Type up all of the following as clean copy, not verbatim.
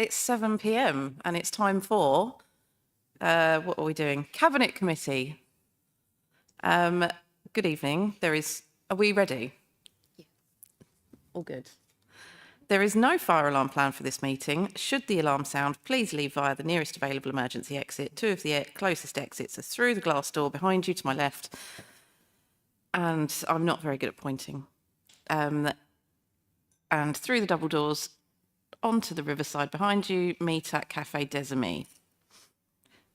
It's 7 p.m. and it's time for, what are we doing? Cabinet Committee. Good evening. Are we ready? Yeah. All good. There is no fire alarm plan for this meeting. Should the alarm sound, please leave via the nearest available emergency exit. Two of the closest exits are through the glass door behind you to my left. And I'm not very good at pointing. And through the double doors onto the riverside behind you, meet at Café des Amis.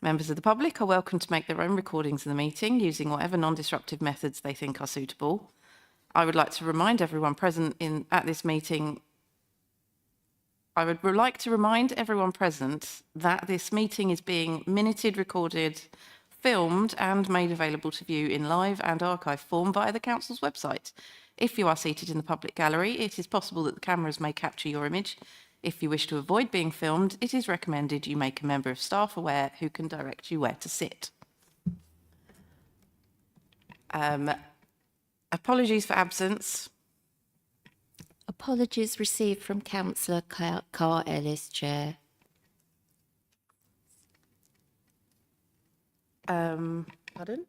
Members of the public are welcome to make their own recordings of the meeting using whatever non-disruptive methods they think are suitable. I would like to remind everyone present at this meeting that this meeting is being minuted, recorded, filmed and made available to view in live and archive form via the Council's website. If you are seated in the public gallery, it is possible that the cameras may capture your image. If you wish to avoid being filmed, it is recommended you make a member of staff aware who can direct you where to sit. Apologies for absence. Apologies received from Councillor Carr Ellis, Chair. Pardon?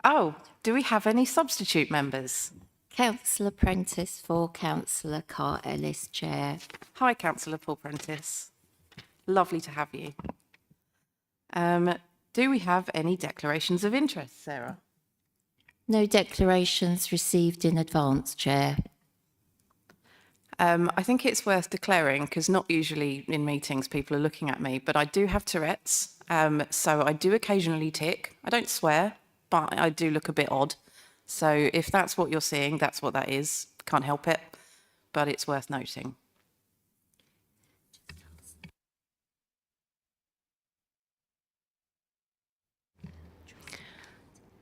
Oh, do we have any substitute members? Councillor Prentice for Councillor Carr Ellis, Chair. Hi, Councillor Paul Prentice. Lovely to have you. Do we have any declarations of interest, Sarah? No declarations received in advance, Chair. I think it's worth declaring, because not usually in meetings people are looking at me, but I do have Tourette's, so I do occasionally tick. I don't swear, but I do look a bit odd. So if that's what you're seeing, that's what that is. Can't help it, but it's worth noting.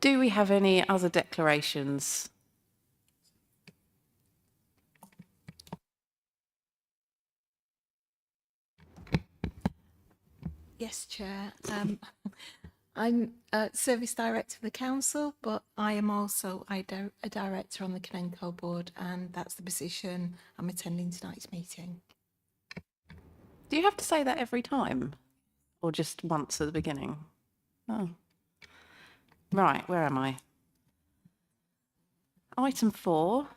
Do we have any other declarations? Yes, Chair. I'm Service Director of the Council, but I am also a Director on the Canenco Board, and that's the position I'm attending tonight's meeting. Do you have to say that every time? Or just once at the beginning? Oh. Right, where am I? Item 4,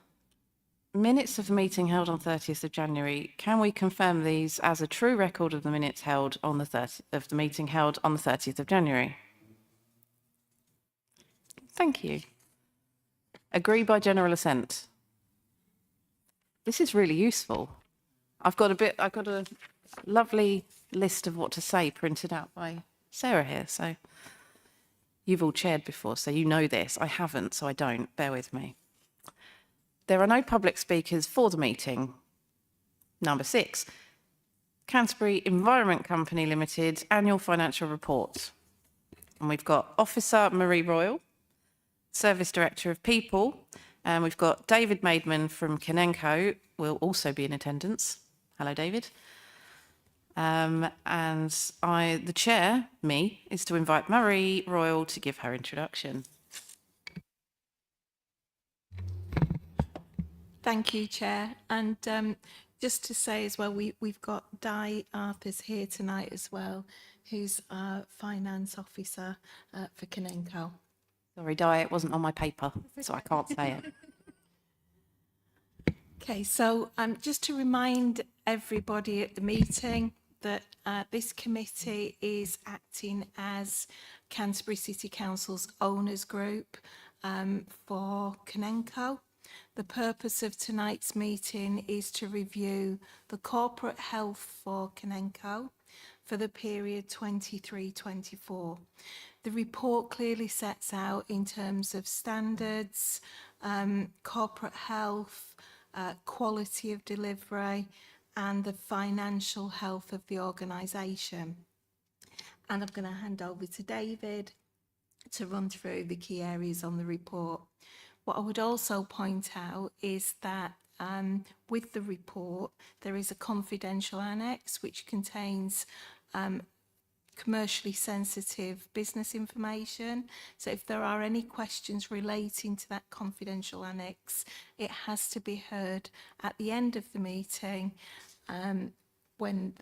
minutes of the meeting held on 30th of January. Can we confirm these as a true record of the minutes held on the meeting held on the 30th of January? Thank you. Agree by general assent. This is really useful. I've got a lovely list of what to say printed out by Sarah here, so you've all chaired before, so you know this. I haven't, so I don't. Bear with me. There are no public speakers for the meeting. Number 6, Canterbury Environment Company Limited Annual Financial Report. And we've got Officer Marie Royal, Service Director of People, and we've got David Maidman from Canenco will also be in attendance. Hello, David. The chair, me, is to invite Marie Royal to give her introduction. Thank you, Chair. And just to say as well, we've got Di Arthurs here tonight as well, who's our Finance Officer for Canenco. Sorry, Di, it wasn't on my paper, so I can't say it. Okay, so just to remind everybody at the meeting that this committee is acting as Canterbury City Council's owners group for Canenco. The purpose of tonight's meeting is to review the corporate health for Canenco for the period 23-24. The report clearly sets out in terms of standards, corporate health, quality of delivery and the financial health of the organisation. And I'm going to hand over to David to run through the key areas on the report. What I would also point out is that with the report, there is a confidential annex which contains commercially sensitive business information. So if there are any questions relating to that confidential annex, it has to be heard at the end of the meeting when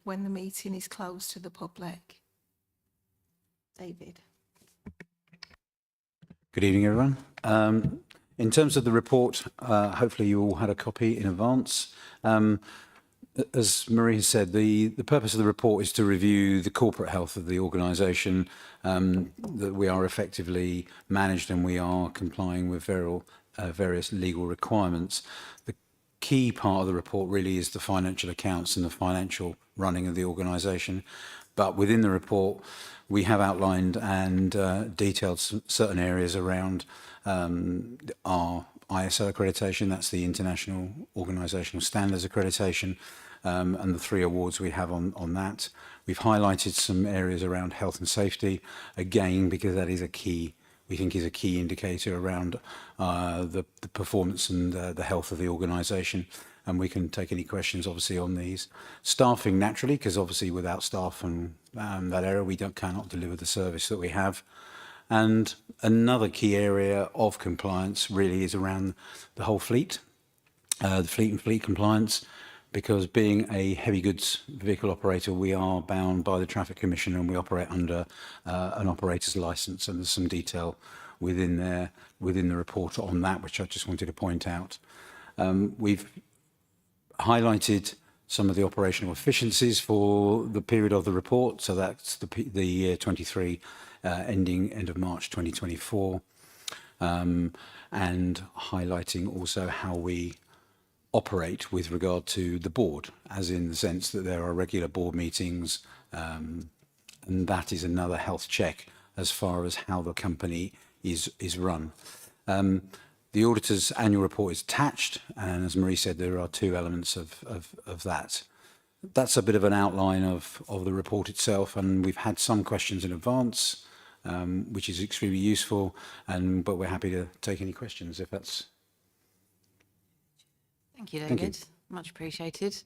the meeting is closed to the public. David. Good evening, everyone. In terms of the report, hopefully you all had a copy in advance. As Marie has said, the purpose of the report is to review the corporate health of the organisation, that we are effectively managed and we are complying with various legal requirements. The key part of the report really is the financial accounts and the financial running of the organisation. But within the report, we have outlined and detailed certain areas around our ISO accreditation, that's the International Organisational Standards accreditation, and the 3 awards we have on that. We've highlighted some areas around health and safety, again, because that is a key, we think is a key indicator around the performance and the health of the organisation. And we can take any questions, obviously, on these. Staffing, naturally, because obviously without staff and that area, we cannot deliver the service that we have. And another key area of compliance really is around the whole fleet, the fleet and fleet compliance, because being a heavy goods vehicle operator, we are bound by the Traffic Commission and we operate under an operator's licence, and there's some detail within there, within the report on that, which I just wanted to point out. We've highlighted some of the operational efficiencies for the period of the report, so that's the year 23 end of March 2024, and highlighting also how we operate with regard to the board, as in the sense that there are regular board meetings, and that is another health check as far as how the company is run. The auditor's annual report is attached, and as Marie said, there are 2 elements of that. That's a bit of an outline of the report itself, and we've had some questions in advance, which is extremely useful, but we're happy to take any questions if that's... Thank you, Thank David. Much appreciated.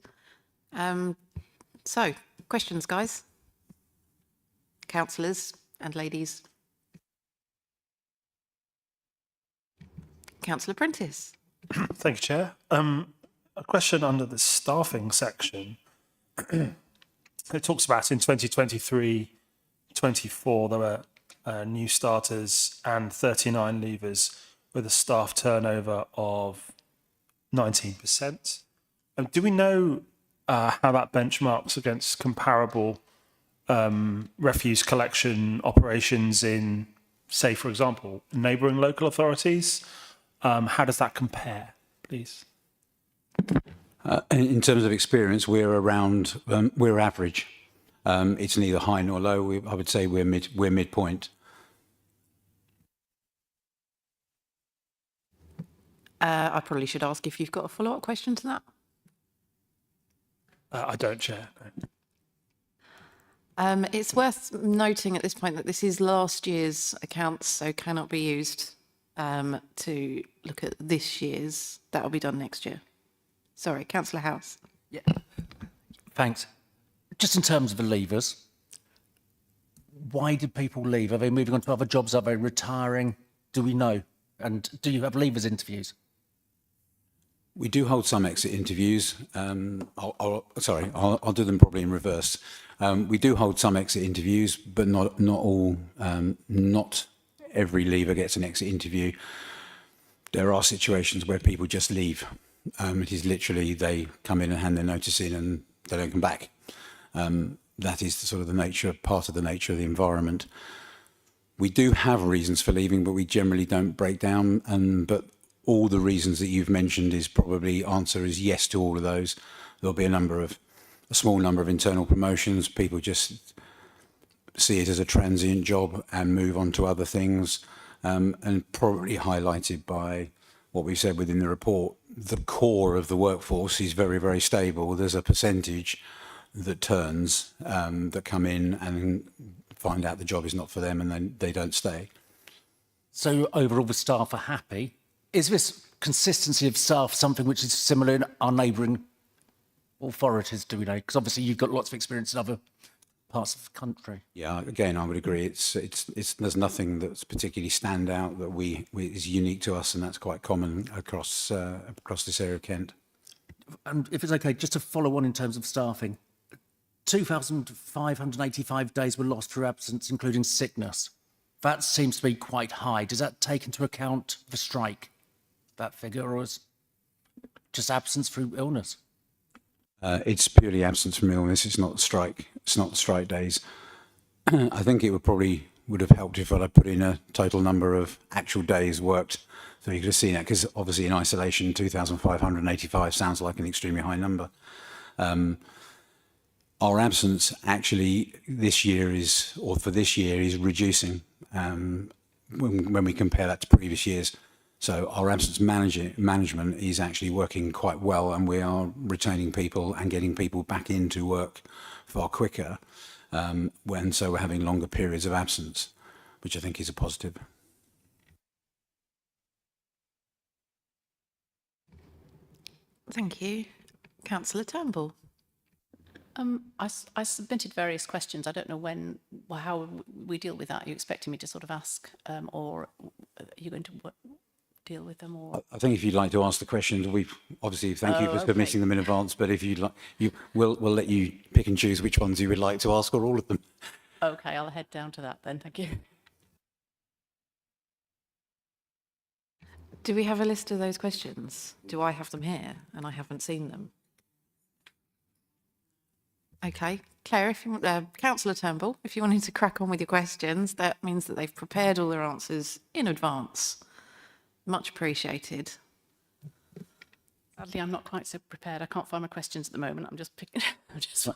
So, questions, guys? Councillors and ladies. Councillor Prentice. Thank you, Chair. A question under the staffing section. It talks about in 2023-24 there were new starters and 39 leavers with a staff turnover of 19%. Do we know how that benchmarks against comparable refuse collection operations in, say, for example, neighbouring local authorities? How does that compare, please? In terms of experience, we're around, we're average. It's neither high nor low. I would say we're midpoint. I probably should ask if you've got a follow-up question to that. I don't, Chair. No. It's worth noting at this point that this is last year's accounts, so cannot be used to look at this year's. That'll be done next year. Sorry, Councillor House. Yeah. Thanks. Just in terms of the leavers, why did people leave? Are they moving on to other jobs? Are they retiring? Do we know? And do you have leavers interviews? We do hold some exit interviews. I'll do them probably in reverse. We do hold some exit interviews, but not all. Not every leaver gets an exit interview. There are situations where people just leave. It is literally they come in and hand their notice in and they don't come back. That is the sort of the nature, part of the nature of the environment. We do have reasons for leaving, but we generally don't break down. But all the reasons that you've mentioned is probably answer is yes to all of those. There'll be a small number of internal promotions. People just see it as a transient job and move on to other things. And probably highlighted by what we said within the report, the core of the workforce is very, very stable. There's a percentage that turns, that come in and find out the job is not for them and then they don't stay. So overall, the staff are happy. Is this consistency of staff something which is similar in our neighbouring authorities, do we know? Because obviously you've got lots of experience in other parts of the country. Yeah, again, I would agree. There's nothing that's particularly stand out that is unique to us, and that's quite common across this area of Kent. And if it's okay, just to follow on in terms of staffing, 2,585 days were lost through absence, including sickness. That seems to be quite high. Does that take into account the strike, that figure, or is just absence through illness? It's purely absence from illness. It's not strike. It's not strike days. I think it would have helped if I put in a total number of actual days worked, so you could have seen that. Because obviously, in isolation, 2,585 sounds like an extremely high number. Our absence actually this year is reducing when we compare that to previous years. So our absence management is actually working quite well, and we are retaining people and getting people back into work far quicker. So we're having longer periods of absence, which I think is a positive. Thank you. Councillor Turnbull. I submitted various questions. I don't know how we deal with that. Are you expecting me to sort of ask, or are you going to deal with them? Or I think if you'd like to ask the questions, thank you for submitting them in advance. But if you'd like, we'll let you pick and choose which ones you would like to ask, or all of them. okay, I'll head down to that then. Thank you. Do we have a list of those questions? Do I have them here and I haven't seen them? Okay, Claire, if you want, Councillor Turnbull, if you wanted to crack on with your questions, that means that they've prepared all their answers in advance. Much appreciated. Sadly, I'm not quite so prepared. I can't find my questions at the moment. I'm just picking.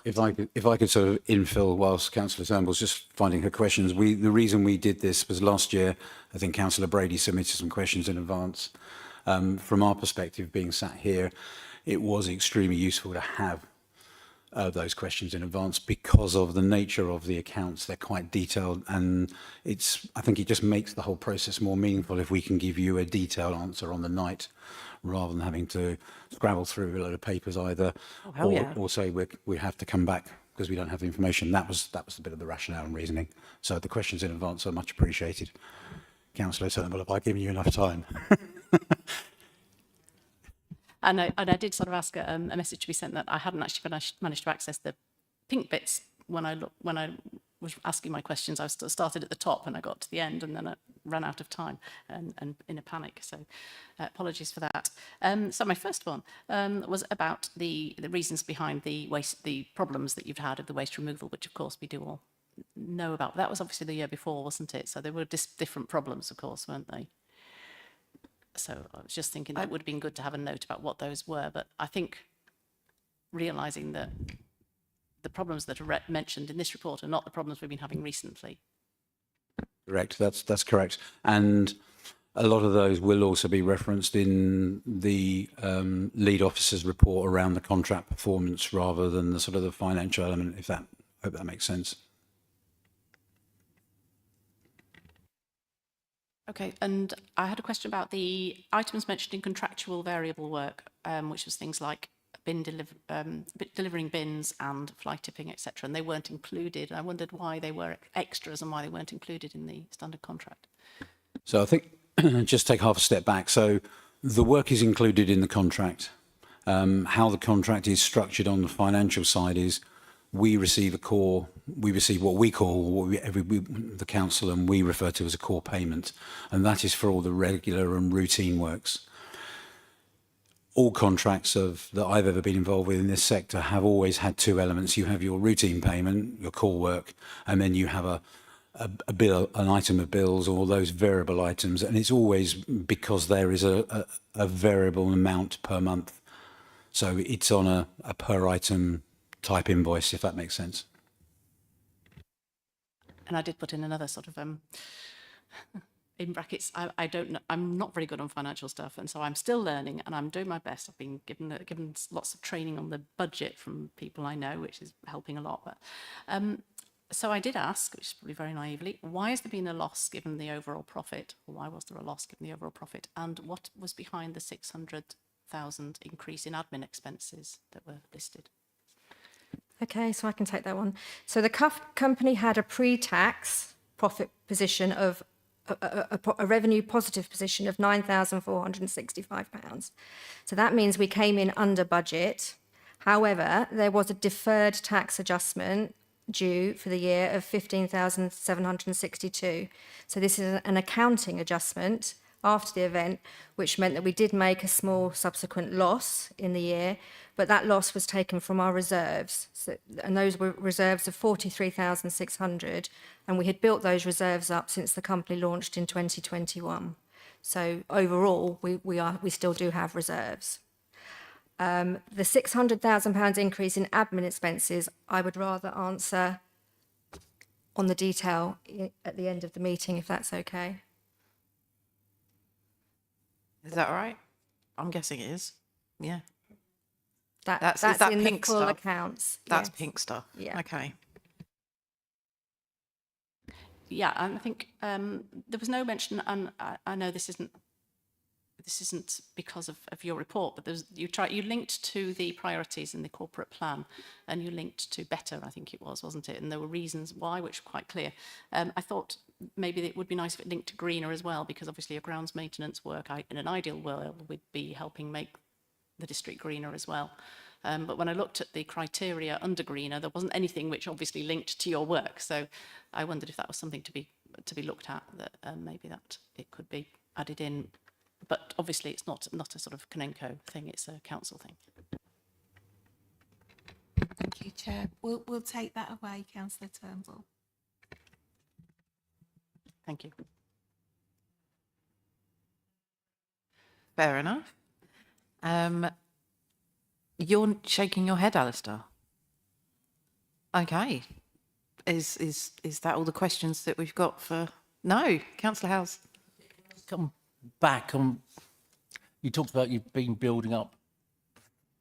If I could sort of infill whilst Councillor Turnbull's just finding her questions. The reason we did this was last year, I think Councillor Brady submitted some questions in advance. From our perspective, being sat here, it was extremely useful to have those questions in advance because of the nature of the accounts. They're quite detailed, and I think it just makes the whole process more meaningful if we can give you a detailed answer on the night, rather than having to scrabble through a load of papers either, or say we have to come back because we don't have the information. That was a bit of the rationale and reasoning. So the questions in advance are much appreciated. Councillor Turnbull, have I given you enough time? And I did sort of ask a message to be sent that I hadn't actually managed to access the pink bits when I was asking my questions. I started at the top and I got to the end, and then I ran out of time and in a panic. So apologies for that. So my first one was about the reasons behind the problems that you've had of the waste removal, which of course we do all know about. That was obviously the year before, wasn't it? So there were different problems, of course, weren't they? So I was just thinking that would have been good to have a note about what those were. But I think realising that the problems that are mentioned in this report are not the problems we've been having recently. Correct. That's correct. And a lot of those will also be referenced in the lead officer's report around the contract performance, rather than the sort of the financial element. Hope that makes sense. Okay, and I had a question about the items mentioned in contractual variable work, which was things like delivering bins and fly tipping, etc. And they weren't included. I wondered why they were extras and why they weren't included in the standard contract. So I think just take half a step back. So the work is included in the contract. How the contract is structured on the financial side is we receive what we call the council and we refer to as a core payment, and that is for all the regular and routine works. All contracts that I've ever been involved with in this sector have always had two elements. You have your routine payment, your core work, and then you have a bill, an item of bills, or those variable items, and it's always because there is a variable amount per month. So it's on a per item type invoice, if that makes sense. And I did put in another sort of in brackets. I don't know. I'm not very good on financial stuff, and so I'm still learning, and I'm doing my best. I've been given lots of training on the budget from people I know, which is helping a lot. But so I did ask, which is probably very naively, why has there been a loss given the overall profit? Or why was there a loss given the overall profit? And what was behind the 600,000 increase in admin expenses that were listed? Okay, so I can take that one. So the company had a pre-tax profit position of a revenue positive position of £9,465. So that means we came in under budget. However, there was a deferred tax adjustment due for the year of 15,762. So this is an accounting adjustment after the event, which meant that we did make a small subsequent loss in the year, but that loss was taken from our reserves. And those were reserves of 43,600, and we had built those reserves up since the company launched in 2021. So overall, we still do have reserves. The £600,000 increase in admin expenses, I would rather answer on the detail at the end of the meeting, if that's okay. Is that all right? I'm guessing it is. Yeah. That's is that in pink the full stuff? accounts. That's yes. pink stuff. Yeah. Okay. Yeah, and I think there was no mention, and I know this isn't because of your report, but you linked to the priorities in the corporate plan, and you linked to better, I think it was, wasn't it? And there were reasons why, which were quite clear. I thought maybe it would be nice if it linked to greener as well, because obviously your grounds maintenance work, in an ideal world, would be helping make the district greener as well. But when I looked at the criteria under greener, there wasn't anything which obviously linked to your work. So I wondered if that was something to be looked at, that maybe that it could be added in. But obviously it's not a sort of Canenco thing, it's a council thing. Thank you, Chair. We'll take that away, Councillor Turnbull. Thank you. Fair enough. You're shaking your head, Alistair. Okay. Is that all the questions that we've got for... No, Councillor Howes. Come back on, you talked about you've been building up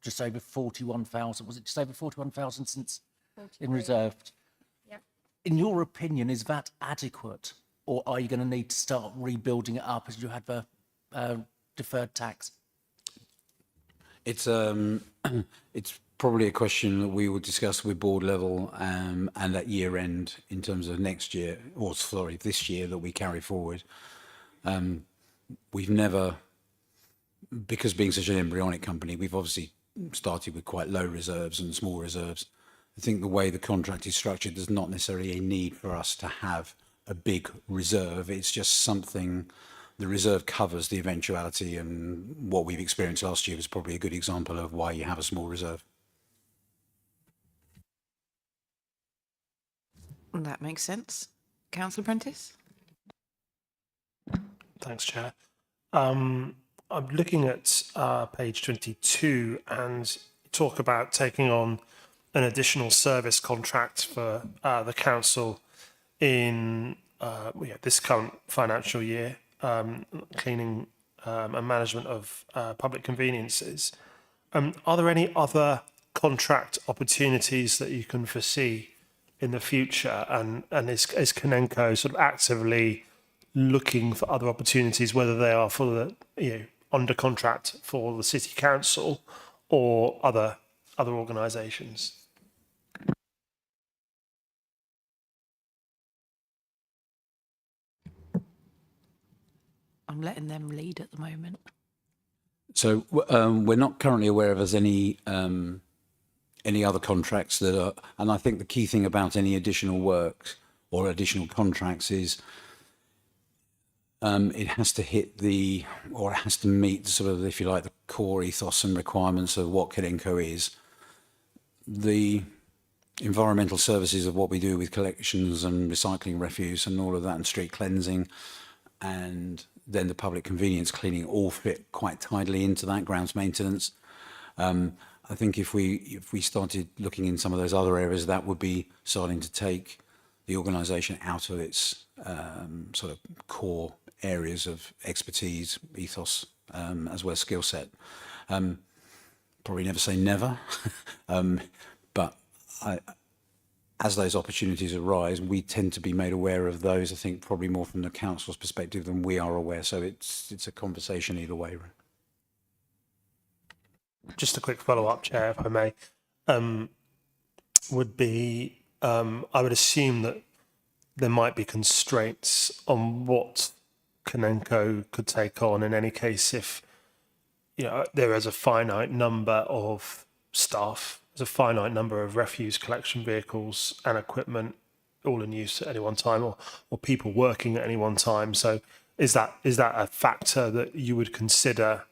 just over 41,000, was it just over 41,000 since in reserve? Yep. In your opinion, is that adequate, or are you going to need to start rebuilding it up as you had the deferred tax? It's probably a question that we will discuss with board level and at year end in terms of next year, or sorry, this year that we carry forward. We've never, because being such an embryonic company, we've obviously started with quite low reserves and small reserves. I think the way the contract is structured, there's not necessarily a need for us to have a big reserve. It's just something, the reserve covers the eventuality, and what we've experienced last year was probably a good example of why you have a small reserve. That makes sense. Councillor Prentice? Thanks, Chair. I'm looking at page 22, and you talk about taking on an additional service contract for the council in this current financial year, cleaning and management of public conveniences. Are there any other contract opportunities that you can foresee in the future? And is Canenco sort of actively looking for other opportunities, whether they are for the under contract for the city council or other organisations? I'm letting them lead at the moment. So we're not currently aware of as any other contracts that are, and I think the key thing about any additional work or additional contracts is it has to hit or it has to meet sort of, if you like, the core ethos and requirements of what Canenco is. The environmental services of what we do with collections and recycling refuse and all of that, and street cleansing, and then the public convenience cleaning all fit quite tidily into that, grounds maintenance. I think if we started looking in some of those other areas, that would be starting to take the organisation out of its sort of core areas of expertise, ethos, as well as skill set. Probably never say never, but as those opportunities arise, we tend to be made aware of those, I think, probably more from the council's perspective than we are aware. So it's a conversation either way. Just a quick follow-up, Chair, if I may, would be I would assume that there might be constraints on what Kanenko could take on in any case if, you know, there is a finite number of staff, there's a finite number of refuse collection vehicles and equipment all in use at any one time, or people working at any one time. So is that a factor that you would consider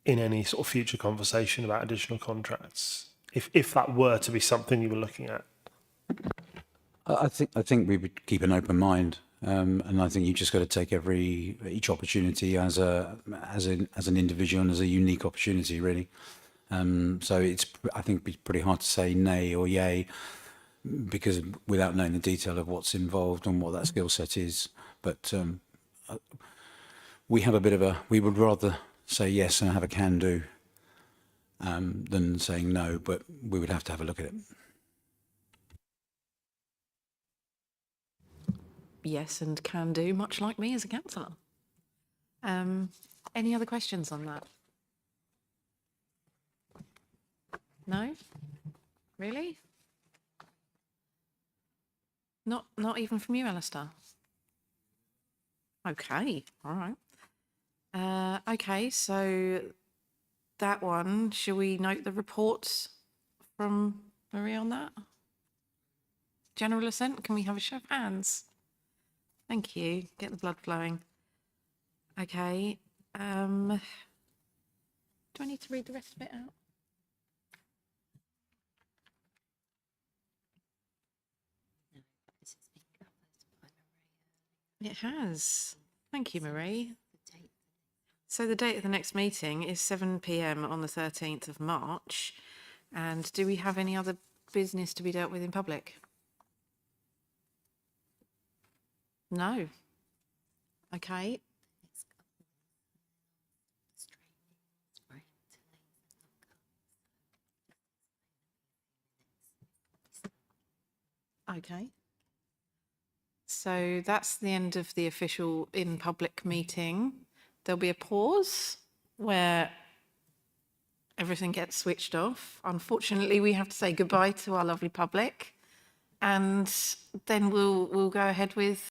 in any sort of future conversation about additional contracts, if that were to be something you were looking at? I think we would keep an open mind, and I think you just got to take each opportunity as an individual and as a unique opportunity, really. So I think it'd be pretty hard to say nay or yay, because without knowing the detail of what's involved and what that skill set is. But we would rather say yes and have a can do than saying no, but we would have to have a look at it. Yes, and can do, much like me as a councillor. Any other questions on that? No? Really? Not even from you, Alistair? Okay, all right. Okay, so that one, shall we note the reports from Marie on that? General assent, can we have a show of hands? Thank you. Get the blood flowing. Okay. Do I need to read the rest of it out? It has. Thank you, Marie. So the date of the next meeting is 7 p.m. on the 13th of March. And do we have any other business to be dealt with in public? No. Okay. Okay. So that's the end of the official in public meeting. There'll be a pause where everything gets switched off. Unfortunately, we have to say goodbye to our lovely public, and then we'll go ahead with